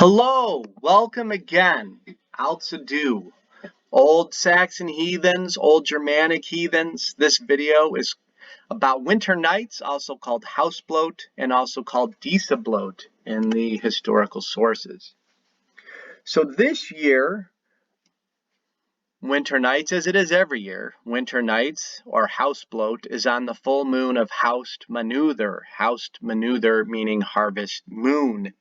Hello, welcome again. Aldsidu, Old Saxon heathens, Old Germanic heathens. This video is about winter nights, also called Haustblot and also called Disablot in the historical sources. So this year, winter nights, as it is every year, winter nights or Haustblot is on the full moon of Haustblot. Haustblot meaning harvest moon.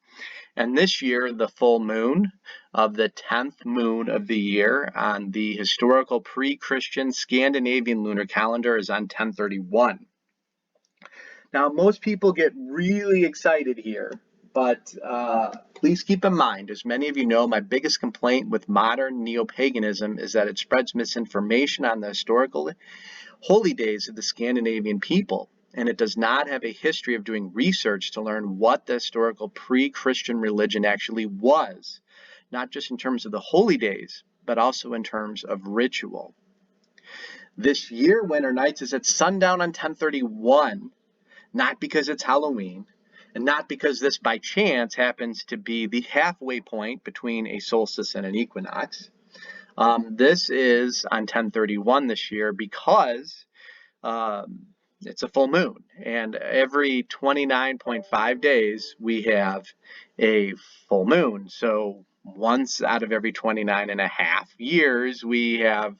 And this year, the full moon of the 10th moon of the year on the historical pre-Christian Scandinavian lunar calendar is on 10/31. Now, most people get really excited here, but please keep in mind, as many of you know, my biggest complaint with modern neo-paganism is that it spreads misinformation on the historical holy days of the Scandinavian people. And it does not have a history of doing research to learn what the historical pre-Christian religion actually was, not just in terms of the holy days, but also in terms of ritual. This year, Winter Nights is at sundown on 10/31, not because it's Halloween, and not because this by chance happens to be the halfway point between a solstice and an equinox. This is on 10/31 this year because it's a full moon, and every 29.5 days we have a full moon. So once out of every 29.5 years we have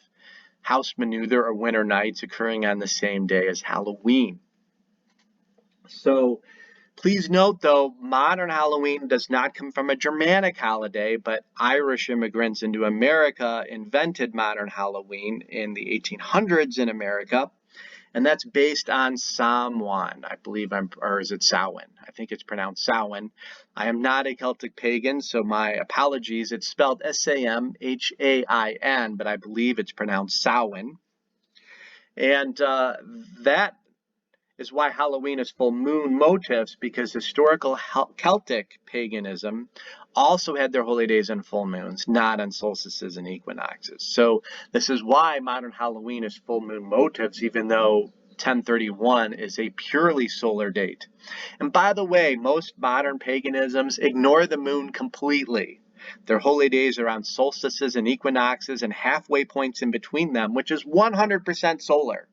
Haustblot or winter nights occurring on the same day as Halloween. So please note though, modern Halloween does not come from a Germanic holiday, but Irish immigrants into America invented modern Halloween in the 1800s in America. And that's based on Samhain, I believe, or is it Samhain? I think it's pronounced Samhain. I am not a Celtic pagan, so my apologies. It's spelled S-A-M-H-A-I-N, but I believe it's pronounced Samhain. And that is why Halloween is full moon motifs, because historical Celtic paganism also had their holy days on full moons, not on solstices and equinoxes. So this is why modern Halloween is full moon motifs, even though 10/31 is a purely solar date. And by the way, most modern paganisms ignore the moon completely. Their holy days are on solstices and equinoxes and halfway points in between them, which is 100% solar.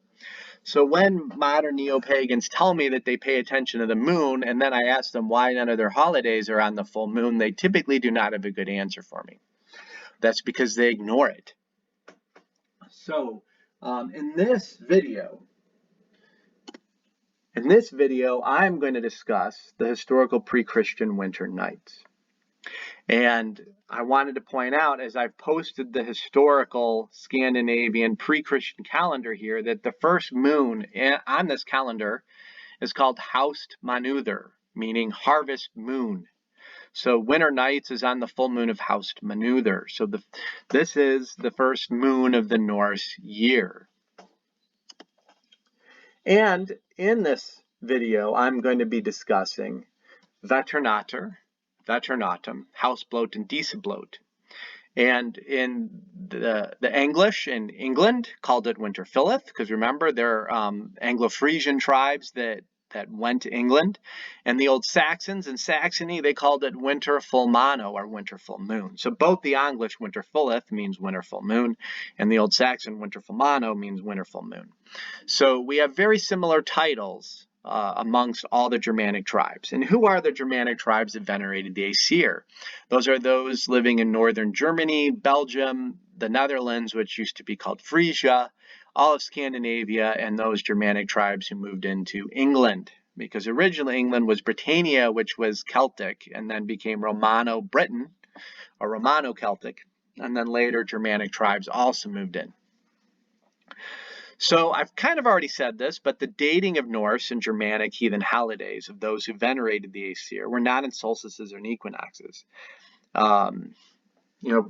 So when modern neo-pagans tell me that they pay attention to the moon, and then I ask them why none of their holidays are on the full moon, they typically do not have a good answer for me. That's because they ignore it. So in this video, I'm going to discuss the historical pre-Christian winter nights. And I wanted to point out, as I've posted the historical Scandinavian pre-Christian calendar here, that the first moon on this calendar is called Haustblot, meaning harvest moon. So winter nights is on the full moon of Haustblot. So this is the first moon of the Norse year. And in this video, I'm going to be discussing Vetrnaetr, Veturnottum, Haustblot, and Disablot. And in the English in England called it Winterfylleth, because remember, they're Anglo-Frisian tribes that went to England. And the Old Saxons in Saxony, they called it Winterfyllmano, or winter full moon. So both the English Winterfylleth means winter full moon, and the Old Saxon Winterfyllmano means winter full moon. So we have very similar titles amongst all the Germanic tribes. And who are the Germanic tribes that venerated the Aesir? Those are those living in northern Germany, Belgium, the Netherlands, which used to be called Frisia, all of Scandinavia, and those Germanic tribes who moved into England. Because originally England was Britannia, which was Celtic, and then became Romano-Britain, or Romano-Celtic, and then later Germanic tribes also moved in. So I've kind of already said this, but the dating of Norse and Germanic heathen holidays of those who venerated the Aesir were not in solstices or in equinoxes.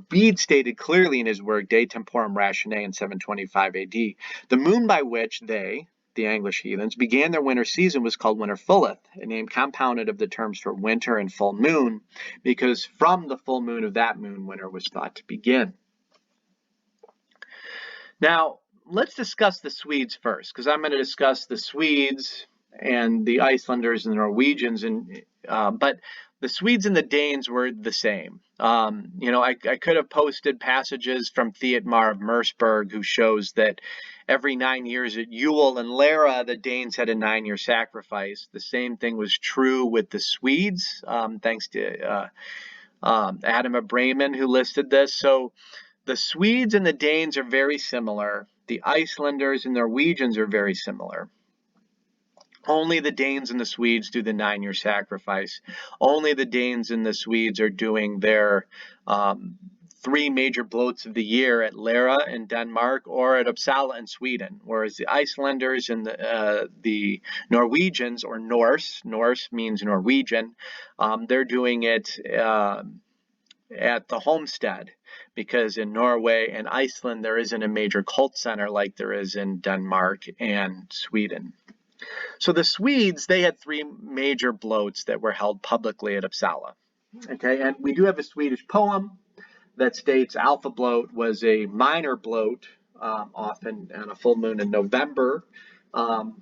Bede stated clearly in his work De Temporum Rationae in 725 AD, the moon by which they, the English heathens, began their winter season was called Winterfylleth, a name compounded of the terms for winter and full moon, because from the full moon of that moon, winter was thought to begin. Now, let's discuss the Swedes first, because I'm going to discuss the Swedes and the Icelanders and the Norwegians. But The Swedes and the Danes were the same. I could have posted passages from Thietmar of Merseburg, who shows that every 9 years at Yule and Lara, the Danes had a 9-year sacrifice. The same thing was true with the Swedes, thanks to Adam of Bremen, who listed this. So the Swedes and the Danes are very similar. The Icelanders and Norwegians are very similar. Only the Danes and the Swedes do the 9-year sacrifice. Only the Danes and the Swedes are doing their 3 major bloats of the year at Lara in Denmark or at Uppsala in Sweden, whereas the Icelanders and the Norwegians, or Norse means Norwegian, they're doing it at the homestead, because in Norway and Iceland there isn't a major cult center like there is in Denmark and Sweden. So the Swedes, they had 3 major bloats that were held publicly at Uppsala. Okay, and we do have a Swedish poem that states Haustblot was a minor bloat, often on a full moon in November,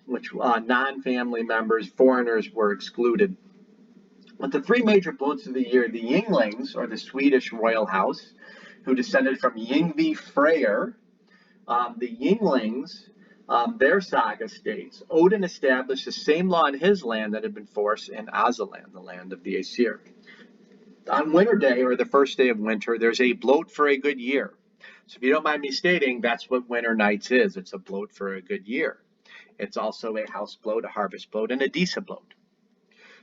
which non-family members, foreigners, were excluded. But the 3 major bloats of the year, the Yinglings, or the Swedish royal house, who descended from Yngvi Freyr, the Yinglings, their saga states, Odin established the same law in his land that had been forced in Asaland, the land of the Aesir. On winter day, or the first day of winter, there's a bloat for a good year. So if you don't mind me stating, that's what Winter Nights is. It's a bloat for a good year. It's also a Haustblot, a harvest bloat, and a Disablot.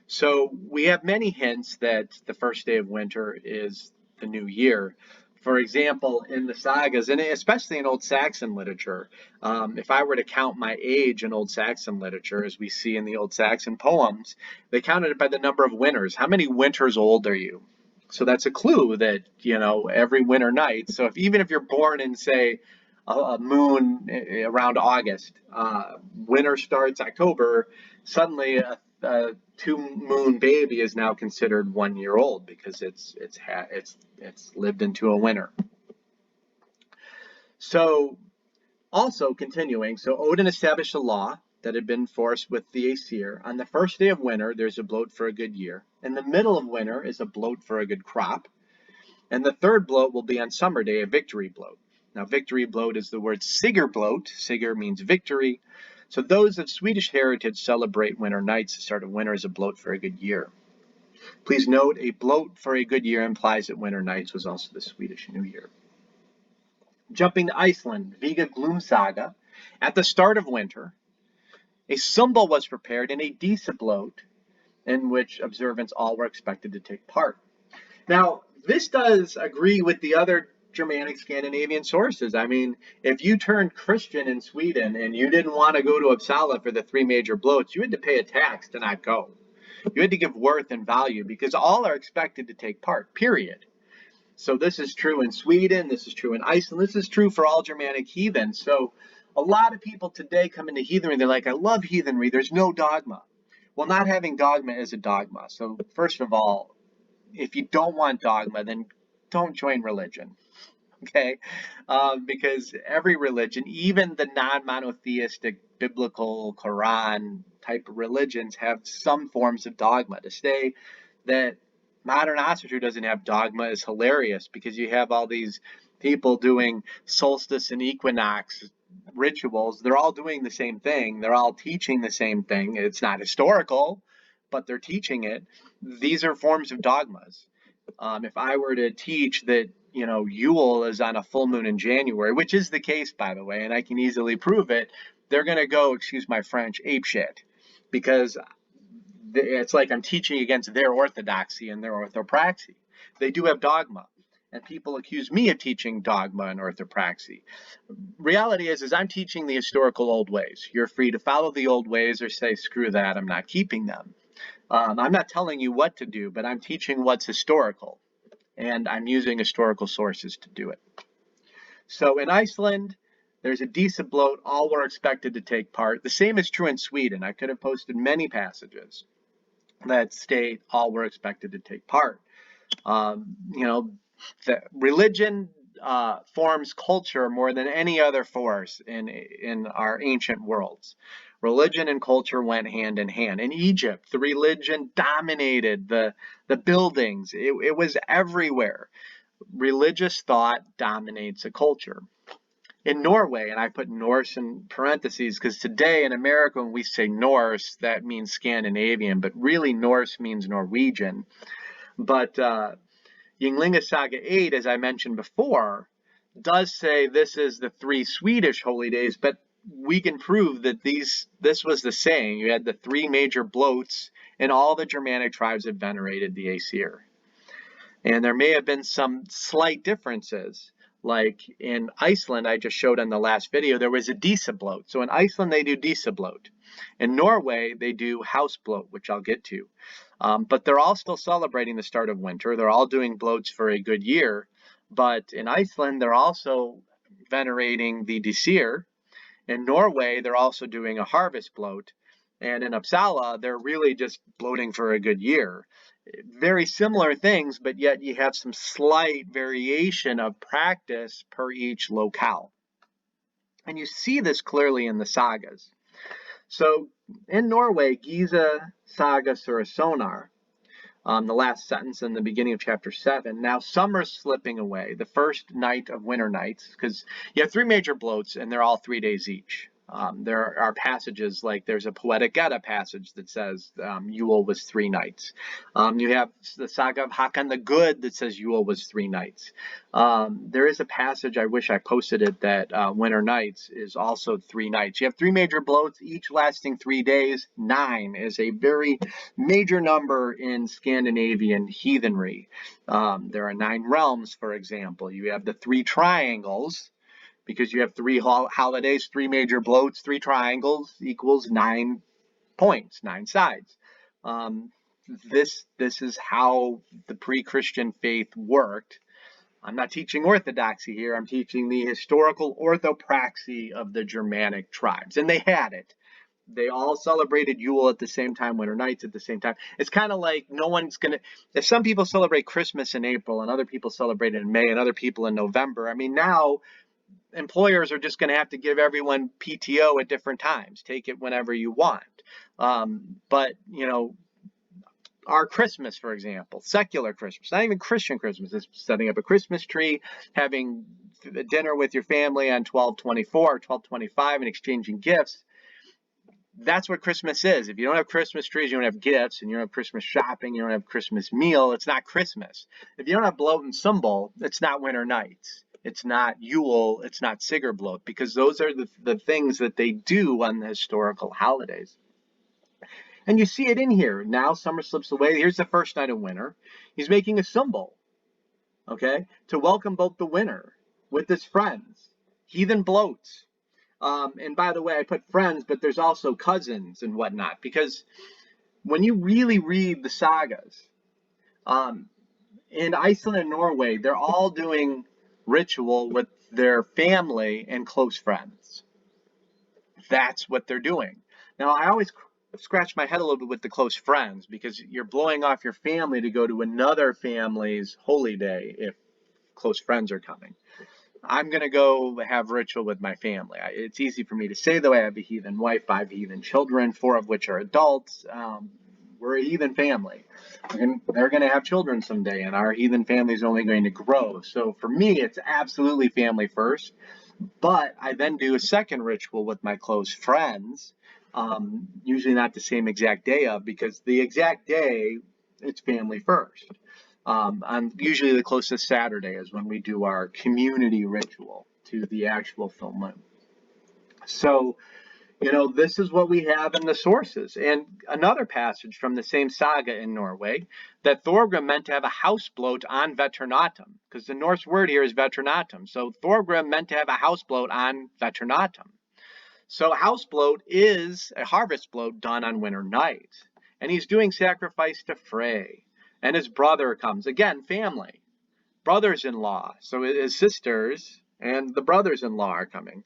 So we have many hints that the first day of winter is the new year. For example, in the sagas, and especially in Old Saxon literature, if I were to count my age in Old Saxon literature, as we see in the Old Saxon poems, they counted it by the number of winters. How many winters old are you? So that's a clue that, every winter night. So even if you're born in, say, a moon around August, winter starts October, suddenly a 2-moon baby is now considered 1 year old, because it's lived into a winter. So also continuing, so Odin established a law that had been enforced with the Aesir. On the first day of winter, there's a bloat for a good year. In the middle of winter is a bloat for a good crop. And the third bloat will be on summer day, a victory bloat. Now, victory bloat is the word Sigurblot. Sigur means victory. So those of Swedish heritage celebrate winter nights. The start of winter is a bloat for a good year. Please note, a bloat for a good year implies that winter nights was also the Swedish New Year. Jumping to Iceland, Viga Gloomsaga. At the start of winter, a symbol was prepared in a Disablot, in which observants all were expected to take part. Now, this does agree with the other Germanic Scandinavian sources. I mean, if you turned Christian in Sweden and you didn't want to go to Uppsala for the 3 major bloats, you had to pay a tax to not go. You had to give worth and value, because all are expected to take part, period. So this is true in Sweden, this is true in Iceland, this is true for all Germanic heathen. So a lot of people today come into heathenry, they're like, I love heathenry, there's no dogma. Well, not having dogma is a dogma. So first of all, if you don't want dogma, then don't join religion, okay? Because every religion, even the non-monotheistic biblical Quran type of religions, have some forms of dogma. To say that modern Asatru doesn't have dogma is hilarious, because you have all these people doing solstice and equinox rituals. They're all doing the same thing. They're all teaching the same thing. It's not historical, but they're teaching it. These are forms of dogmas. If I were to teach that, Yule is on a full moon in January, which is the case, by the way, and I can easily prove it, they're going to go, excuse my French, apeshit, because it's like I'm teaching against their orthodoxy and their orthopraxy. They do have dogma, and people accuse me of teaching dogma and orthopraxy. Reality is I'm teaching the historical old ways. You're free to follow the old ways or say, screw that, I'm not keeping them. I'm not telling you what to do, but I'm teaching what's historical, and I'm using historical sources to do it. So in Iceland, there's a Disablot, all were expected to take part. The same is true in Sweden. I could have posted many passages that state all were expected to take part. The religion forms culture more than any other force in our ancient worlds. Religion and culture went hand in hand. In Egypt, the religion dominated the buildings. It was everywhere. Religious thought dominates a culture. In Norway, and I put Norse in parentheses because today in America when we say Norse, that means Scandinavian, but really Norse means Norwegian. But Ynglinga Saga 8, as I mentioned before, does say this is the 3 Swedish holy days, but we can prove that this was the same. You had the 3 major bloats, and all the Germanic tribes had venerated the Aesir. And there may have been some slight differences. Like in Iceland, I just showed in the last video, there was a Disablot. So in Iceland, they do Disablot. In Norway, they do Haustblot, which I'll get to. But they're all still celebrating the start of winter. They're all doing bloats for a good year. But in Iceland, they're also venerating the Disir. In Norway, they're also doing a harvest bloat. And in Uppsala, they're really just bloating for a good year. Very similar things, but yet you have some slight variation of practice per each locale. And you see this clearly in the sagas. So in Norway, Giza Saga Surasonar, the last sentence in the beginning of chapter 7. Now summer's slipping away, the first night of winter nights, because you have 3 major bloats and they're all 3 days each. There are passages like there's a Poetic Edda passage that says Yule was 3 nights. You have the Saga of Hakan the Good that says Yule was 3 nights. There is a passage, I wish I posted it, that Winter Nights is also 3 nights. You have 3 major bloats, each lasting 3 days. 9 is a very major number in Scandinavian heathenry. There are 9 realms, for example. You have the 3 triangles, because you have 3 holidays, 3 major bloats, 3 triangles equals 9 points, 9 sides. This is how the pre-Christian faith worked. I'm not teaching orthodoxy here. I'm teaching the historical orthopraxy of the Germanic tribes, and they had it. They all celebrated Yule at the same time, Winter Nights at the same time. It's kind of like no one's going to, if some people celebrate Christmas in April and other people celebrate it in May and other people in November, I mean, now employers are just going to have to give everyone PTO at different times. Take it whenever you want. But, you know, our Christmas, for example, secular Christmas, not even Christian Christmas, is setting up a Christmas tree, having dinner with your family on 12/24 or 12/25 and exchanging gifts. That's what Christmas is. If you don't have Christmas trees, you don't have gifts, and you don't have Christmas shopping, you don't have Christmas meal, it's not Christmas. If you don't have bloat and symbol, it's not Winter Nights. It's not Yule, it's not Sigrblot, because those are the things that they do on the historical holidays. And you see it in here. Now summer slips away. Here's the first night of winter. He's making a symbol, okay, to welcome both the winter with his friends, heathen bloats. And by the way, I put friends, but there's also cousins and whatnot, because when you really read the sagas, in Iceland and Norway, they're all doing ritual with their family and close friends. That's what they're doing. Now, I always scratch my head a little bit with the close friends, because you're blowing off your family to go to another family's holy day if close friends are coming. I'm going to go have ritual with my family. It's easy for me to say, though. I have a heathen wife, 5 heathen children, 4 of which are adults. We're a heathen family. They're going to have children someday, and our heathen family is only going to grow. So for me, it's absolutely family first. But I then do a second ritual with my close friends, usually not the same exact day of, because the exact day, it's family first. On usually the closest Saturday is when we do our community ritual to the actual full moon. So, you know, this is what we have in the sources. And another passage from the same saga in Norway, that Thorgrim meant to have a Haustblot on Veturnottum, because the Norse word here is Veturnottum. So Thorgrim meant to have a Haustblot on Veturnottum. So Haustblot is a harvest bloat done on winter nights. And he's doing sacrifice to Frey. And his brother comes. Again, family. Brothers-in-law. So his sisters and the brothers-in-law are coming.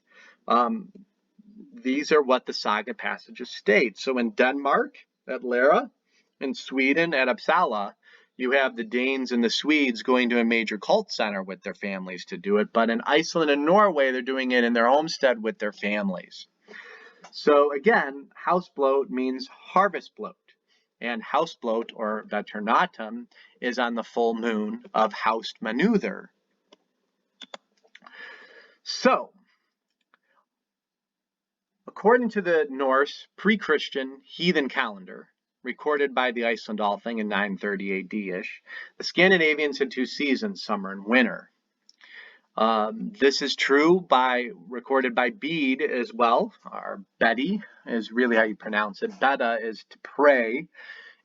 These are what the saga passages state. So in Denmark, at Lera, in Sweden, at Uppsala, you have the Danes and the Swedes going to a major cult center with their families to do it. But in Iceland and Norway, they're doing it in their homestead with their families. So again, Haustblot means harvest bloat. And Haustblot, or Veturnottum, is on the full moon of Haustmanuther. So, according to the Norse pre-Christian heathen calendar, recorded by the Icelandalthing in 930 AD-ish, the Scandinavians had 2 seasons, summer and winter. This is true recorded by Bede as well, or Betty is really how you pronounce it. Beta is to pray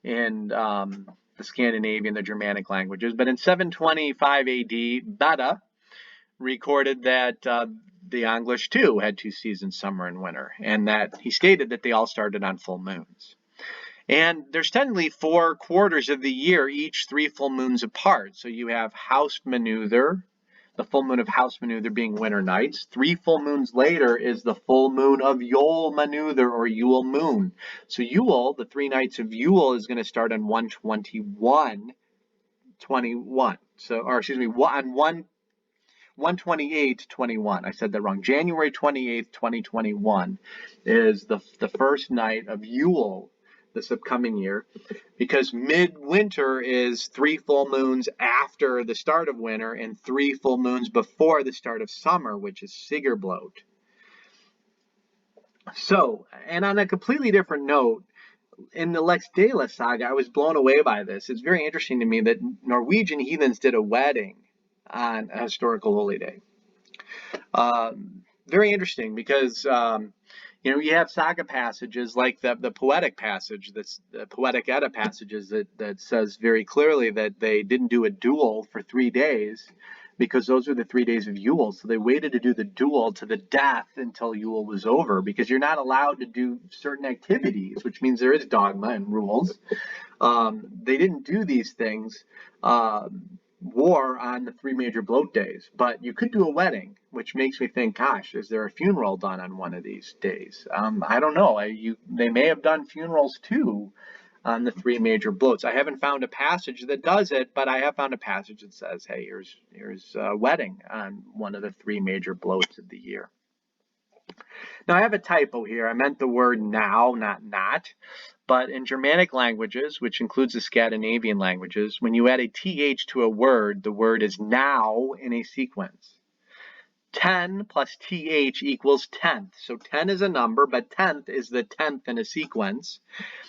in the Scandinavian, the Germanic languages. But in 725 AD, Beta recorded that the English too had 2 seasons, summer and winter, and that he stated that they all started on full moons. And there's technically 4 quarters of the year, each 3 full moons apart. So you have Haustmanuther, the full moon of Haustmanuther being winter nights. 3 full moons later is the full moon of Yule-manuther, or Yule moon. So Yule, the 3 nights of Yule, is going to start on 1/21/21. So, or excuse me, on 1/28/21. I said that wrong. January 28th, 2021 is the first night of Yule this upcoming year, because midwinter is 3 full moons after the start of winter and 3 full moons before the start of summer, which is Sigrblot. So, and on a completely different note, in the Lexdela saga, I was blown away by this. It's very interesting to me that Norwegian heathens did a wedding on a historical holy day. Very interesting because you have saga passages like the poetic passage, that's the poetic Edda passages that says very clearly that they didn't do a duel for 3 days because those were the 3 days of Yule. So they waited to do the duel to the death until Yule was over, because you're not allowed to do certain activities, which means there is dogma and rules. They didn't do these things. War on the 3 major bloat days, but you could do a wedding, which makes me think, gosh, is there a funeral done on one of these days? I don't know. They may have done funerals too on the 3 major bloats. I haven't found a passage that does it, but I have found a passage that says, hey, here's a wedding on one of the 3 major bloats of the year. Now I have a typo here. I meant the word now, not. But in Germanic languages, which includes the Scandinavian languages, when you add a th to a word, the word is now in a sequence. 10 plus th equals tenth. So 10 is a number, but tenth is the 10th in a sequence.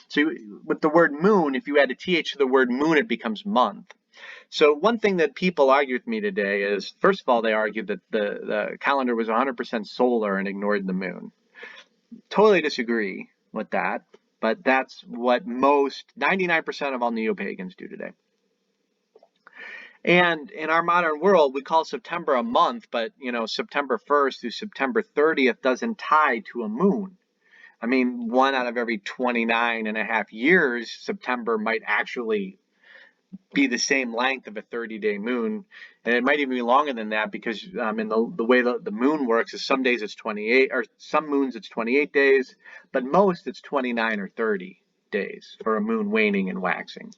So with the word moon, if you add a th to the word moon, it becomes month. So one thing that people argue with me today is, first of all, they argued that the calendar was 100% solar and ignored the moon. Totally disagree with that. But that's what 99% of all neo-pagans do today. And in our modern world, we call September a month, but September 1st through September 30th doesn't tie to a moon. I mean, 1 out of every 29.5 years, September might actually be the same length of a 30-day moon, and it might even be longer than that, because in the way the moon works is some days it's 28, or some moons it's 28 days, but most it's 29 or 30 days for a moon waning and waxing.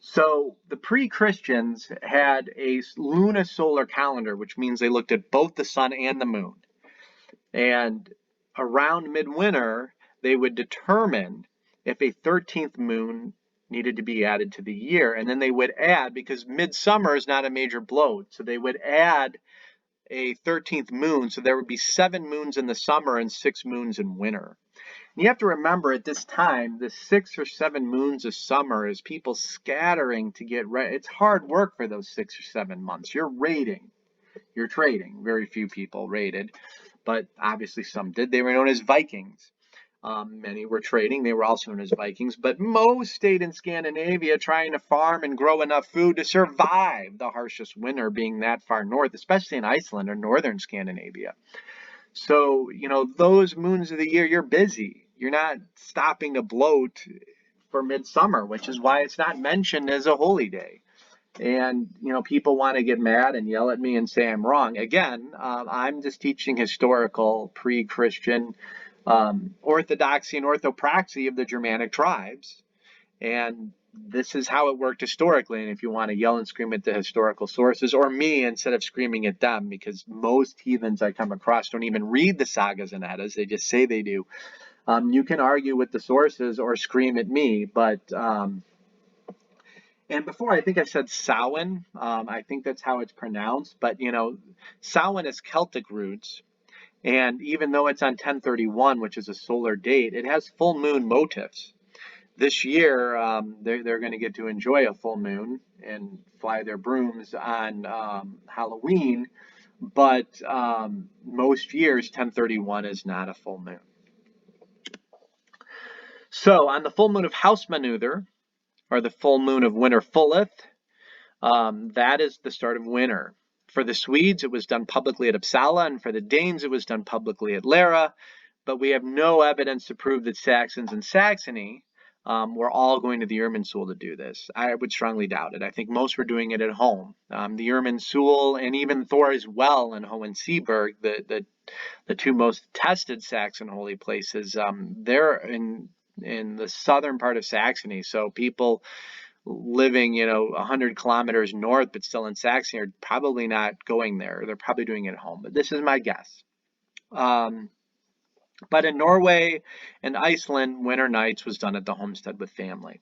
So the pre-Christians had a lunisolar calendar, which means they looked at both the sun and the moon, and around midwinter they would determine if a 13th moon needed to be added to the year, and then they would add, because midsummer is not a major bloat, so they would add a 13th moon, so there would be 7 moons in the summer and 6 moons in winter. And you have to remember, at this time, the 6 or 7 moons of summer is people scattering to get ready. It's hard work for those 6 or 7 months. You're raiding, you're trading. Very few people raided, but obviously some did. They were known as Vikings. Many were trading. They were also known as Vikings, but most stayed in Scandinavia trying to farm and grow enough food to survive the harshest winter, being that far north, especially in Iceland or northern Scandinavia. So, those moons of the year, you're busy. You're not stopping to bloat for midsummer, which is why it's not mentioned as a holy day. And, people want to get mad and yell at me and say I'm wrong. Again, I'm just teaching historical, pre-Christian orthodoxy and orthopraxy of the Germanic tribes. And this is how it worked historically. And if you want to yell and scream at the historical sources, or me instead of screaming at them, because most heathens I come across don't even read the Sagas and Eddas, they just say they do. You can argue with the sources or scream at me, but and before I think I said Samhain. I think that's how it's pronounced, but Samhain is Celtic roots. And even though it's on 1031, which is a solar date, it has full moon motifs. This year, they're going to get to enjoy a full moon and fly their brooms on Halloween, but most years 1031 is not a full moon. So on the full moon of Haustblot, or the full moon of Winterfylleth, that is the start of winter. For the Swedes, it was done publicly at Uppsala, and for the Danes, it was done publicly at Lera, but we have no evidence to prove that Saxons in Saxony were all going to the Irminsul to do this. I would strongly doubt it. I think most were doing it at home. The Irminsul and even Thor's Well in Hohenseeberg, the two most tested Saxon holy places, they're in the southern part of Saxony. So people living, 100 kilometers north, but still in Saxony, are probably not going there. They're probably doing it at home, but this is my guess. But in Norway and Iceland, Winter Nights was done at the homestead with family.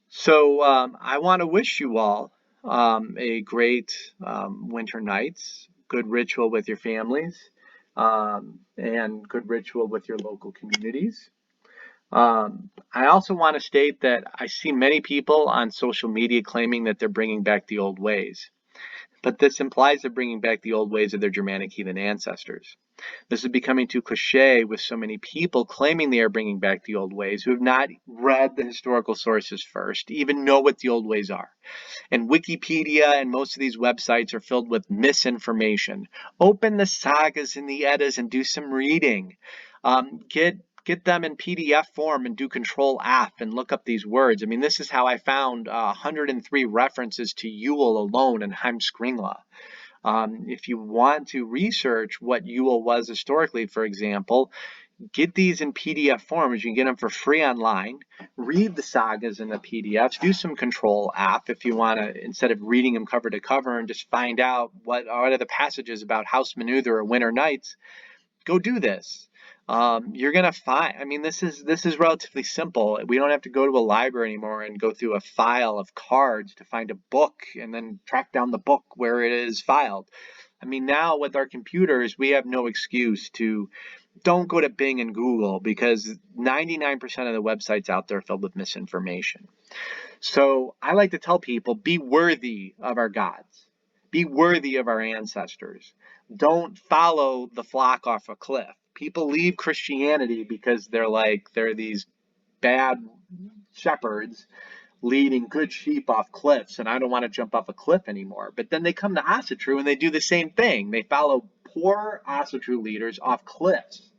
So I want to wish you all a great Winter Nights, good ritual with your families, and good ritual with your local communities. I also want to state that I see many people on social media claiming that they're bringing back the old ways, but this implies they're bringing back the old ways of their Germanic heathen ancestors. This is becoming too cliche with so many people claiming they are bringing back the old ways who have not read the historical sources first, even know what the old ways are. And Wikipedia and most of these websites are filled with misinformation. Open the Sagas and the Eddas and do some reading. Get them in PDF form and do Control F and look up these words. I mean, this is how I found 103 references to Yule alone in Heimskringla. If you want to research what Yule was historically, for example, get these in PDF forms. You can get them for free online. Read the sagas in the PDFs. Do some Control F if you want to, instead of reading them cover to cover, and just find out what are the passages about Haustblot or Winter Nights. Go do this. You're gonna find. I mean, this is relatively simple. We don't have to go to a library anymore and go through a file of cards to find a book and then track down the book where it is filed. I mean, now with our computers, we have no excuse to. Don't go to Bing and Google, because 99% of the websites out there are filled with misinformation. So I like to tell people, be worthy of our gods. Be worthy of our ancestors. Don't follow the flock off a cliff. People leave Christianity because they're these bad shepherds leading good sheep off cliffs, and I don't want to jump off a cliff anymore. But then they come to Asatru and they do the same thing. They follow poor Asatru leaders off cliffs.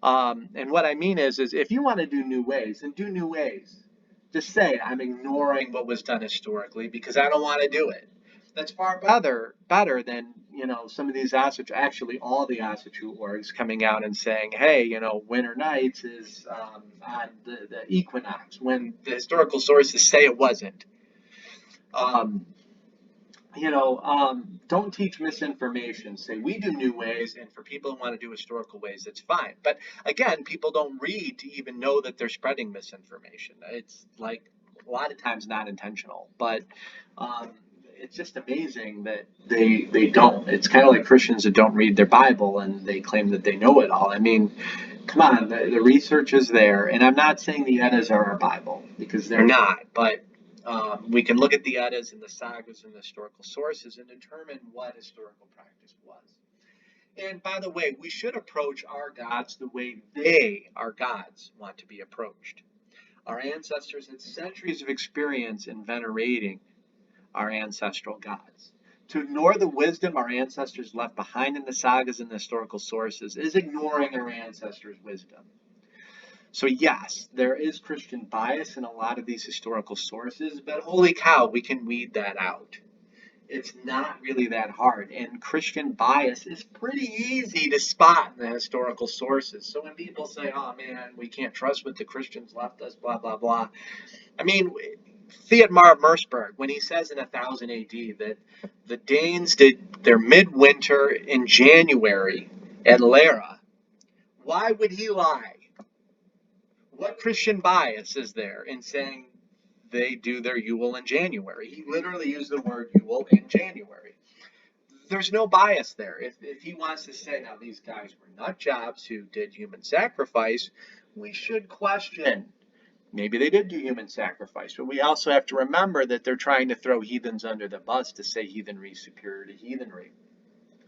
And what I mean is if you want to do new ways, then do new ways. Just say, I'm ignoring what was done historically because I don't want to do it. That's far better than, some of these Asatru, actually all the Asatru orgs coming out and saying, hey, Winter Nights is on the equinox, when the historical sources say it wasn't. Don't teach misinformation. Say, we do new ways, and for people who want to do historical ways, that's fine. But again, people don't read to even know that they're spreading misinformation. It's like a lot of times not intentional, but it's just amazing that they don't. It's kind of like Christians that don't read their Bible and they claim that they know it all. I mean, come on, the research is there, and I'm not saying the Eddas are our Bible, because they're not, but we can look at the Eddas and the Sagas and the historical sources and determine what historical practice was. And by the way, we should approach our gods the way our gods, want to be approached. Our ancestors had centuries of experience in venerating our ancestral gods. To ignore the wisdom our ancestors left behind in the sagas and the historical sources is ignoring our ancestors' wisdom. So yes, there is Christian bias in a lot of these historical sources, but holy cow, we can weed that out. It's not really that hard. And Christian bias is pretty easy to spot in the historical sources. So when people say, oh man, we can't trust what the Christians left us, blah, blah, blah. I mean, Theodmar of Merseburg, when he says in 1000 AD that the Danes did their midwinter in January at Lara, why would he lie? What Christian bias is there in saying they do their Yule in January? He literally used the word Yule in January. There's no bias there. If he wants to say, now these guys were nut jobs who did human sacrifice, we should question. Maybe they did do human sacrifice, but we also have to remember that they're trying to throw heathens under the bus to say heathenry is superior to heathenry.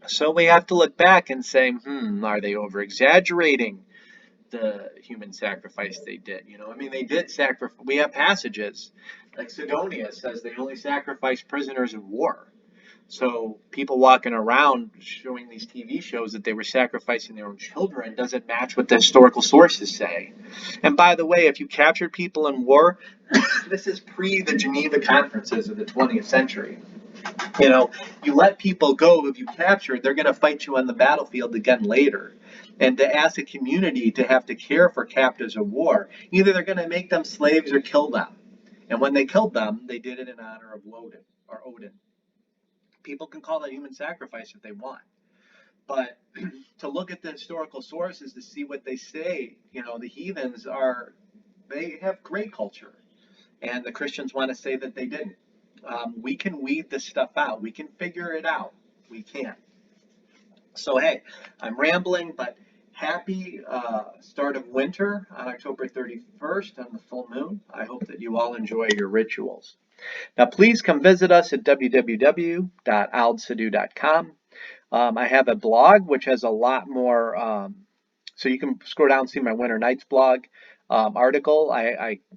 So we have to look back and say, are they over exaggerating the human sacrifice they did? You know, I mean, they did sacrifice. We have passages like Sidonia says they only sacrificed prisoners of war. So people walking around showing these TV shows that they were sacrificing their own children doesn't match what the historical sources say. And by the way, if you captured people in war, this is pre the Geneva conferences of the 20th century. You know, you let people go if you capture, they're going to fight you on the battlefield again later. And to ask a community to have to care for captives of war, either they're going to make them slaves or kill them. And when they killed them, they did it in honor of Odin. People can call that human sacrifice if they want. But to look at the historical sources to see what they say, you know, the heathens they have great culture. And the Christians want to say that they didn't. We can weed this stuff out. We can figure it out. We can. So, hey, I'm rambling, but happy start of winter on October 31st on the full moon. I hope that you all enjoy your rituals. Now, please come visit us at www.aldsidu.com. I have a blog which has a lot more, so you can scroll down and see my Winter Nights blog article.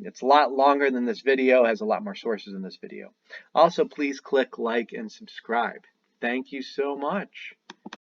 It's a lot longer than this video, has a lot more sources in this video. Also, please click like and subscribe. Thank you so much.